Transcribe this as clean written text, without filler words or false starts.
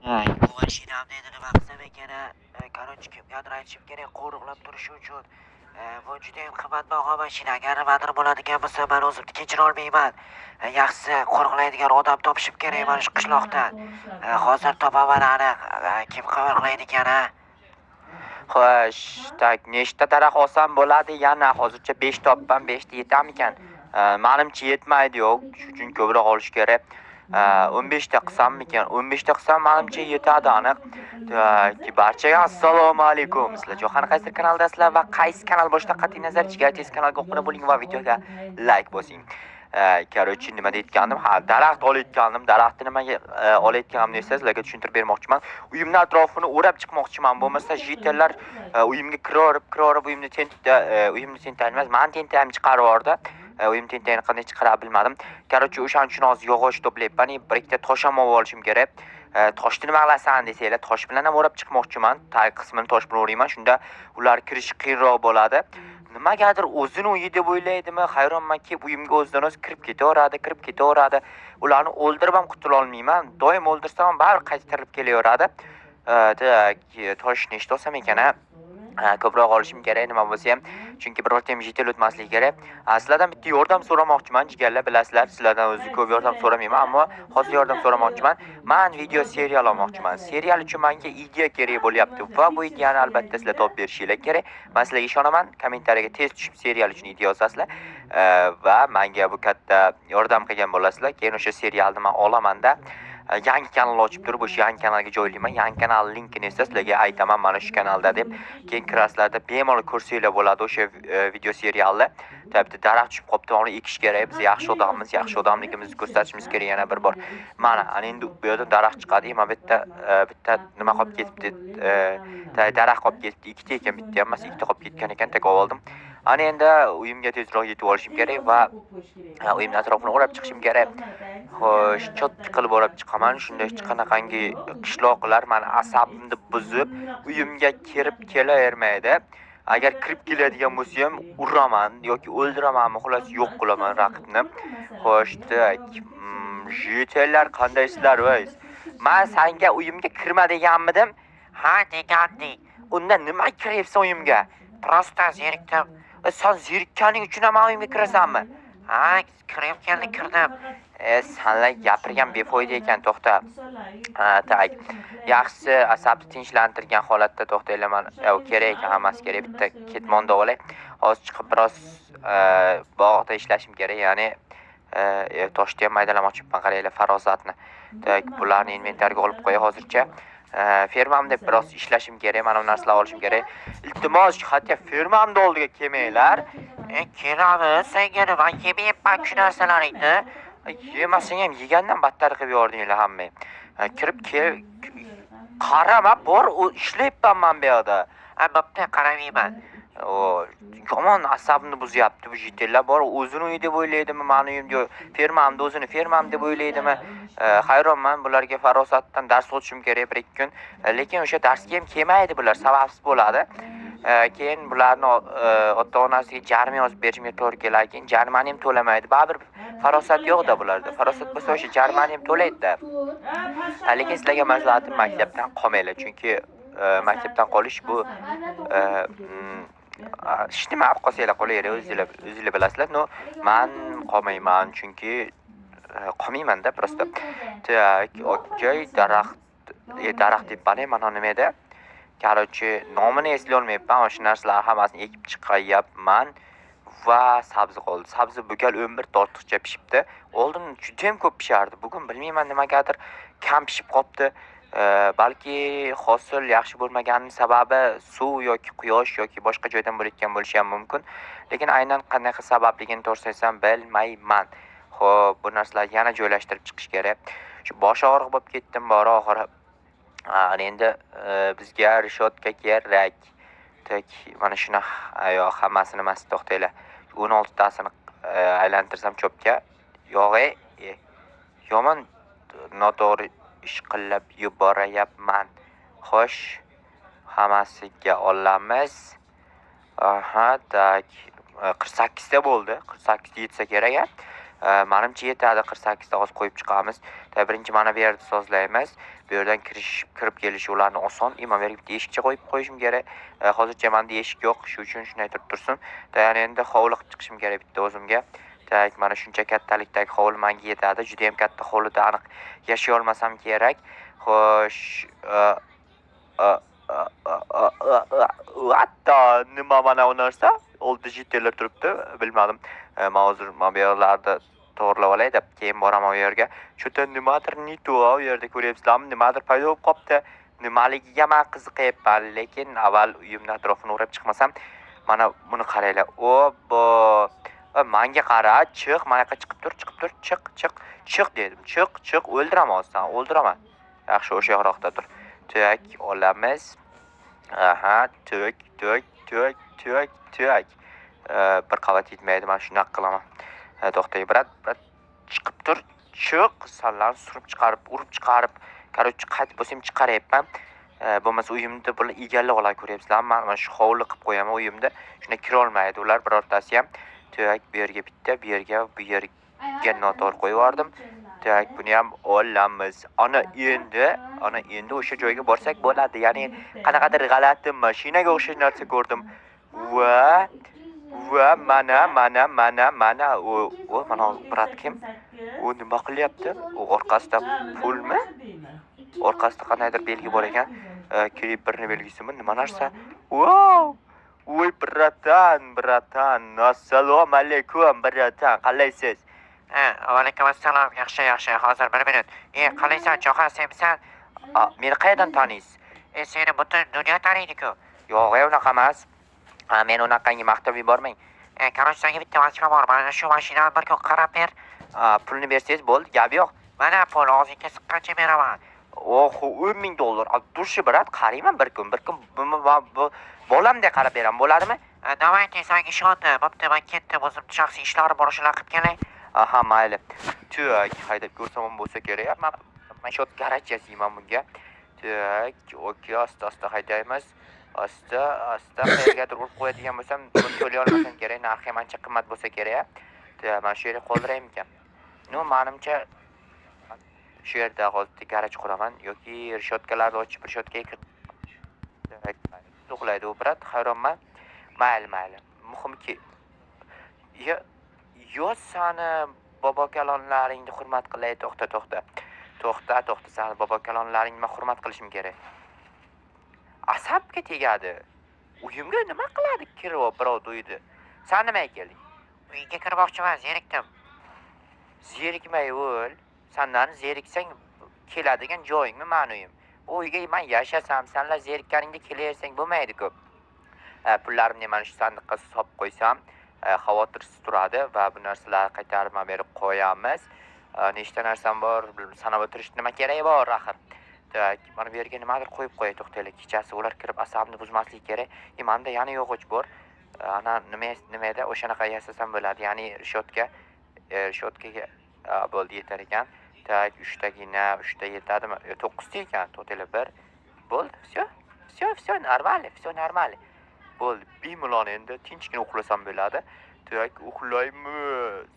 Bu mashinamni endi nima qilsam ekan, korotchi kimgadir aytishim kerak qo'riqlab turishi uchun. Bu judayam qimmatbaho mashina. Agar nimadir bo'ladigan bo'lsa, men o'zimni kechira olmayman. Yaxshisi qo'riqlaydigan odam topishim kerak mana shu qishloqdan. Hozir topaman aniq kim qo'riqlaydi ekan. Xo'sh, tak nechta daraxt olsam bo'ladi? Yana hozircha 5 topdim, 5 ta yetarmikan? Menimcha yetmaydi yo'q, shuning uchun ko'proq olish kerak. 15 ta qilsammikan? 15 ta qilsam menimcha yetadi aniq. Barchaga assalomu alaykum. Sizlar Jo'xan qaysi kanaldasizlar va qaysi kanal boshida qat'iy nazar tez kanalga obuna bo'ling va videoga like bosing. Короче, nima deyotgandim? Daraxt olayotgandim. Daraxtni nimaga olayotganimni esa sizlarga tushuntirib bermoqchiman. Uyimning atrofini o'rab chiqmoqchiman. Bo'lmasa jitellar uyimga kiraverib uyimni tentaymas. Men tentayim chiqarib yubordi. Uyim tentayini qanday chiqara bilmadim. Короче, o'shaning uchun hozir yog'och to'playapman. Bir ikkita tosh ham olishim kerak. Toshni nima qilasan desanglar, tosh bilan ham o'rab chiqmoqchiman. Tag qismini tosh bilan o'rayman. Shunda ular kirish qiyinroq bo'ladi. Nimagadir o'zini uyi deb o'ylaydimi? Hayronmanki, uyimga o'zidan o'zi kirib ketaveradi. Ularni o'ldirib ham qutula olmayman. Doim o'ldirsam ham baribir qaytarib kelaveradi. Tosh nechta olsam ekan, ko'proq olishim kerak nima bo'lsa ham, chunki birorta ham jitel o'tmasligi kerak. Sizlardan bitta yordam so'ramoqchiman, jigarlar, bilasizlar, sizlardan o'zi ko'p yordam so'ramayman, ammo hozir yordam so'ramoqchiman. Men video serial olmoqchiman. Serial uchun menga ideya kerak bo'lyapti va bu ideyani albatta sizlar topib berishinglar kerak. Men sizlarga ishonaman. Kommentariyaga tez tushib serial uchun ideya yozasizlar va menga bu katta yordam qilgan bo'lasizlar. Keyin o'sha serialni men olamanda yangi kanal ochib turib, o'sha yangi kanalga joylayman. Yangi kanal linkini esa sizlarga aytaman mana shu kanalda deb. Keyin kirasizlarda bemalol ko'rsanglar bo'ladi o'sha video serialni. Tabiiyki daraxt tushib qopti, uni ekish kerak. Biz yaxshi odamligimizni ko'rsatishimiz kerak yana bir bor. Mana endi bu yerda daraxt chiqadi. Men bitta nima qolib ketibdi. Daraxt qolib ketdi. Ikkita ekan, bitta emas, ikkita qolib ketgan ekan, tekib oldim. Ana endi uyimga tezroq yetib olishim kerak va uyimning atrofini o'rab chiqishim kerak. Xo'sh, cho'tki qilib o'rab chiqaman. Shunda hech qanaqangi qishloqlar meni asabimni buzib, uyimga kirib kelavermaydi. Agar kirib keladigan bo'lsa ham uraman yoki o'ldiramanmi, xolos yo'q qilaman raqibni. Xo'sh, jitellar qandaysizlar voy? Men senga uyimga kirma deganmidim? Ha, deganding. Unda nima kiryapsan uyimga? Prosta zerikdim. Sen zerikkaning uchun ham uyimga kirasanmi? Ha, kirdim. Senlar gapirgan befoyda ekan, to'xta. Tak. Yaxshisi asabni tinchlantirgan holatda to'xtaylar. Men kerak ekan, hammasi kerak. Bitta ketmonda olay. Hozir chiqib biroz bog'da ishlashim kerak, ya'ni toshni ham maydalab ochibman, qaranglar farosatni. Tak, bularni inventariga olib qo'yay hozircha. Fermamda biroz ishlashim kerak, mana bu narsalarni olishim kerak. Iltimos, hatto fermamda oldiga kelmanglar. Kelamiz, senga nima yemayapman shu narsalaringni. Yemasang ham yegandan battar qilib yordinglar hammang. Kirib kel, qarama, bor, ishlayapman men bu yerda. Bo'pti, qaramayman. Yomon asabimni buzyapti bu jitellar. Bor, o'zini uyi deb o'ylaydimi, meni uyim yo'q. Fermamda o'zini fermam deb o'ylaydimi? Hayronman, bularga farosatdan dars o'tishim kerak bir ikki kun. Lekin o'sha darsga ham kelmaydi bular, sababsiz bo'ladi. Keyin bularni ota-onasiga jarima yozib berishimga to'g'ri keladi. Keyin jarimani ham to'lamaydi. Baribir farosat yo'q-da bularda. Farosat bo'lsa o'sha jarimani ham to'laydi-da. Lekin sizlarga maslahatim maktabdan qolmanglar, chunki maktabdan qolish bu hech nima olib qolsanglar qolaveradi, o'zinglar bilasizlar. No, men qolmayman, chunki qolmayman-da, prosta. Tak, okey, daraxt deb balayman nima edi? Короче, nomini eslay olmayapman. O'sha narsalar hammasini ekib chiqayapman va sabzi qoldi. Sabzi bugun 11 tortiqcha pishibdi. Oldin juda ham ko'p pishardi. Bugun bilmayman nimagadir kam pishib qopti. Balki hosil yaxshi bo'lmaganining sababi suv yoki quyosh yoki boshqa joydan bo'layotgan bo'lishi ham mumkin. Lekin aynan qanday sababligini to'g'risini aytsam bilmayman. Xo'p, bu narsalarni yana joylashtirib chiqish kerak. Shu bosh og'riq bo'lib ketdim bor oxiri. Endi bizga rishotka kerak. Tak, mana shuni hammasini emas, to'xtanglar. 16 tasini aylantirsam cho'pga. Yo'g'e, yomon noto'g'ri ish qilib yuborayapman. Xo'sh, hammasiga olamiz. Aha, tak. 48 ta bo'ldi. 48 ta yetsa kerak. Menimcha yetadi 48 ta qo'yib chiqamiz. Birinchi mana bu yerda sozlaymiz. Bu yerdan kirib kelish ularni oson. Mana bu yerga bitta eshikcha qo'yib qo'yishim kerak. Hozircha menda eshik yo'q, shu uchun shunday turib tursin. Yani endi hovli qilib chiqishim kerak bitta o'zimga. Mana shuncha kattalikdagi hovli menga yetadi. Juda ham katta hovlida aniq yashay olmasam kerak. Xo'sh, hatta nima mana bu narsa? Oldi jitellar turibdi, bilmadim. Men hozir mana bu yerlarda to'g'rilab olay deb keyin boraman u yerga. Cho'ta nimadir nitu u yerda ko'ryapsizlarmi? Nimadir paydo bo'lib qopti. Nimaligiga men qiziqyapman, lekin avval uyimni atrofini o'rab chiqmasam, mana buni qaranglar. Obbo! Menga qara, chiq, mana yoqqa chiqib tur, chiq dedim. Chiq, o'ldiraman sen, o'ldiraman. Yaxshi, o'sha yoqroqda tur. Tök olamiz. Aha, tök. Bir qavat yetmaydi, men shunaqa qilaman. To'xtay, brat, chiqib tur, chiq, sanlarni surib chiqarib, urib chiqarib, короче, qaytib bo'lsam chiqaryapman. Bo'lmasa uyimda bular egallab oladi, ko'ryapsizlarmi? Mana shu hovli qilib qo'yaman uyimda. Shuna kira olmaydi ular birortasi ham. Tök, bu yerga bitta, bu yerga noto'g'ri qo'yib yubordim. Tak, buni ham olamiz. Ana endi o'sha joyga borsak bo'ladi. Ya'ni qanaqadir g'alati mashinaga o'xshash narsa ko'rdim. Va mana mana brat kim? U nima qilyapti? U orqasida pulmi? Orqasida qandaydir belgi bor ekan. Creeperni belgisimi? Nima narsa? Wow! Voy bratan. Assalomu alaykum bratan. Qalaysiz? Alaykum assalom. Yaxshi. Hozir 1 minut. Qalaysan, Jo'xa, senmisan? Meni qayerdan taniysiz? Seni butun dunyo taniydi-ku. Yo'q, unaqa emas. Men unaqangi maqtab yubormang. Короче, senga bitta vazifa bor. Mana shu mashinani bir kun qarab ber. Pulni bersangiz bo'ldi, gap yo'q. Mana pul og'zingga siqqancha beraman. $10,000. Turshi brat, qarayman bir kun bolamdek qarab beraman, bo'ladimi? Давайте, senga ishondim. Bo'pti, men ketdim. O'zim shaxsiy ishlarim bor, shular qilib kelay. Aha, mayli. Tök, haydab ko'rsam bo'lsa kerak. Men shot garaj yasayman bunga. Tök, okey, asta haydaymiz. Asta qayergadir urib qo'yadigan bo'lsam, pul to'lay olmasam kerak, narxi ham ancha qimmat bo'lsa kerak. Men shu yerga qoldiraymikan. Menimcha shu yerda hozir garaj quraman yoki rishotkalarni ochib rishotkaga uxlaydi u brat, hayronman. Mayli. Muhimki yo sani bobokalonlaringni hurmat qilay. To'xta, sani bobokalonlaringni men hurmat qilishim kerak. Asabga tegadi. Uyimga nima qiladi kirib birov uyda? Sen nimaga kelding? Uyga kirmoqchiman, zerikdim. Zerikmay o'l. Sendan zeriksang keladigan joyingmi men uyim. Bu uyga men yashasam, senlar zerikkaningda kelaversang bo'lmaydi-ku. Pullarimni mana shu sandiqqa solib qo'ysam, xavotirsiz turadi va bu narsalarni qaytarib berib qo'yamiz. Nechta narsam bor, sanab o'tirish nima keragi bor axir. Tak, mana bu yerga nimadir qo'yib qo'yay, to'xtaylik. Kechasi ular kirib asabimni buzmaslik kerak. Menda yana yog'och bor. Ana nimada o'shanaqa yasasam bo'ladi. Ya'ni rishotkaga bo'ldi yetar ekan. Tak, 3 tagina, 3 ta yetadimi? 9 ta ekan, to'xtaylik bir. Bo'ldi, всё, нормально. Bo'ldi, bemalol endi tinchgina uxlasam bo'ladi. Tak, uxlaymiz.